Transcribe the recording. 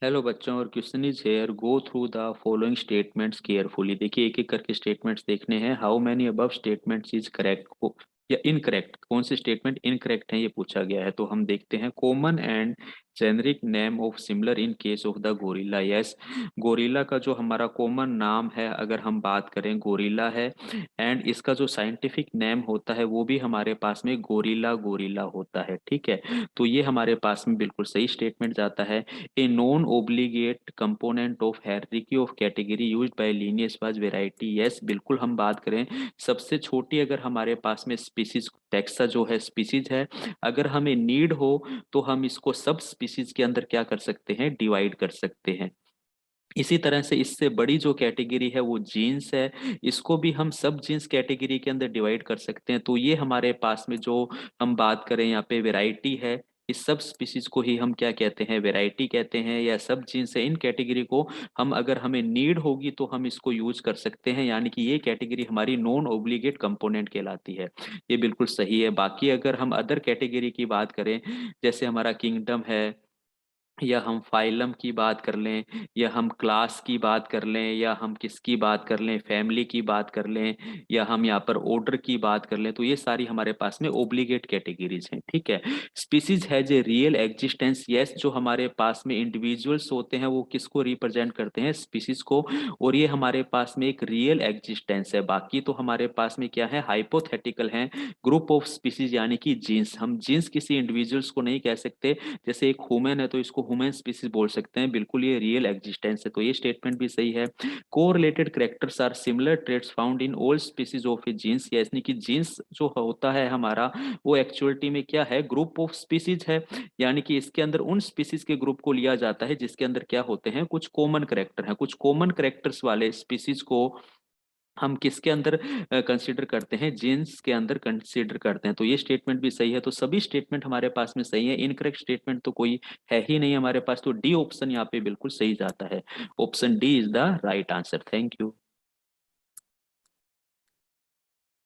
Hello बच्चों, और question is here, go through the following statements carefully. देखिए एक एक करके स्टेटमेंट्स देखने हैं। How many above statements is correct या इनकरेक्ट, कौन से स्टेटमेंट इनकरेक्ट हैं ये पूछा गया है। तो हम देखते हैं। Common and generic name of similar in case of the gorilla. Yes, gorilla का जो हमारा कॉमन नाम है, अगर हम बात करें, गोरिल्ला है। एंड इसका जो साइंटिफिक नेम होता है वो भी हमारे पास में गोरिल्ला गोरिल्ला होता है। ठीक है, तो ये हमारे पास में बिल्कुल सही स्टेटमेंट जाता है। A non-obligate component of hierarchy of category used by lineage was variety। yes, बिल्कुल हम बात करें, सबसे छोटी अगर हमारे पास में स्पीसीज टैक्सा जो है स्पीसीज है, अगर हमें नीड हो तो हम इसको सब स्पीसीज के अंदर क्या कर सकते हैं, डिवाइड कर सकते हैं। इसी तरह से इससे बड़ी जो कैटेगरी है वो जीन्स है, इसको भी हम सब जीन्स कैटेगरी के अंदर डिवाइड कर सकते हैं। तो ये हमारे पास में जो हम बात करें यहाँ पे वैरायटी है, इस सब स्पीसीज को ही हम क्या कहते हैं, वैरायटी कहते हैं, या सब जीन्स है। इन कैटेगरी को हम, अगर हमें नीड होगी तो हम इसको यूज कर सकते हैं, यानी कि ये कैटेगरी हमारी नॉन ओब्लिगेट कंपोनेंट कहलाती है। ये बिल्कुल सही है। बाकी अगर हम अदर कैटेगरी की बात करें, जैसे हमारा किंगडम है, या हम फाइलम की बात कर लें, या हम क्लास की बात कर लें, या हम किसकी बात कर लें, फैमिली की बात कर लें, या हम यहाँ पर ऑर्डर की बात कर लें, तो ये सारी हमारे पास में ओब्लिगेट कैटेगरीज हैं। ठीक है। Species has a real existence. Yes, जो हमारे पास में इंडिविजुअल्स होते हैं वो किसको रिप्रेजेंट करते हैं, स्पीसीज को। और ये हमारे पास में एक रियल एग्जिस्टेंस है। बाकी तो हमारे पास में क्या है, हाइपोथेटिकल है। ग्रुप ऑफ स्पीसीज यानी कि जीन्स, हम जीन्स किसी इंडिविजुअल्स को नहीं कह सकते। जैसे एक ह्यूमन है तो इसको ह्यूमन स्पीसीज बोल सकते हैं, बिल्कुल ये रियल एग्जिस्टेंस है। तो ये स्टेटमेंट भी सही है। Correlated characters are similar traits found in all species of a genus. यानी कि जीन्स जो होता है हमारा, वो एक्चुअलिटी में क्या है, ग्रुप ऑफ स्पीसीज है। यानी कि इसके अंदर उन स्पीसीज के ग्रुप को लिया जाता है जिसके अंदर क्या होते हैं, कुछ कॉमन करेक्टर हैं। कुछ कॉमन करेक्टर्स वाले स्पीसीज को हम किसके अंदर कंसीडर करते हैं, जीन्स के अंदर कंसीडर करते हैं। तो ये स्टेटमेंट भी सही है। तो सभी स्टेटमेंट हमारे पास में सही है। इनकरेक्ट स्टेटमेंट तो कोई है ही नहीं हमारे पास। तो डी ऑप्शन यहाँ पे बिल्कुल सही जाता है। Option D is the right answer. Thank you.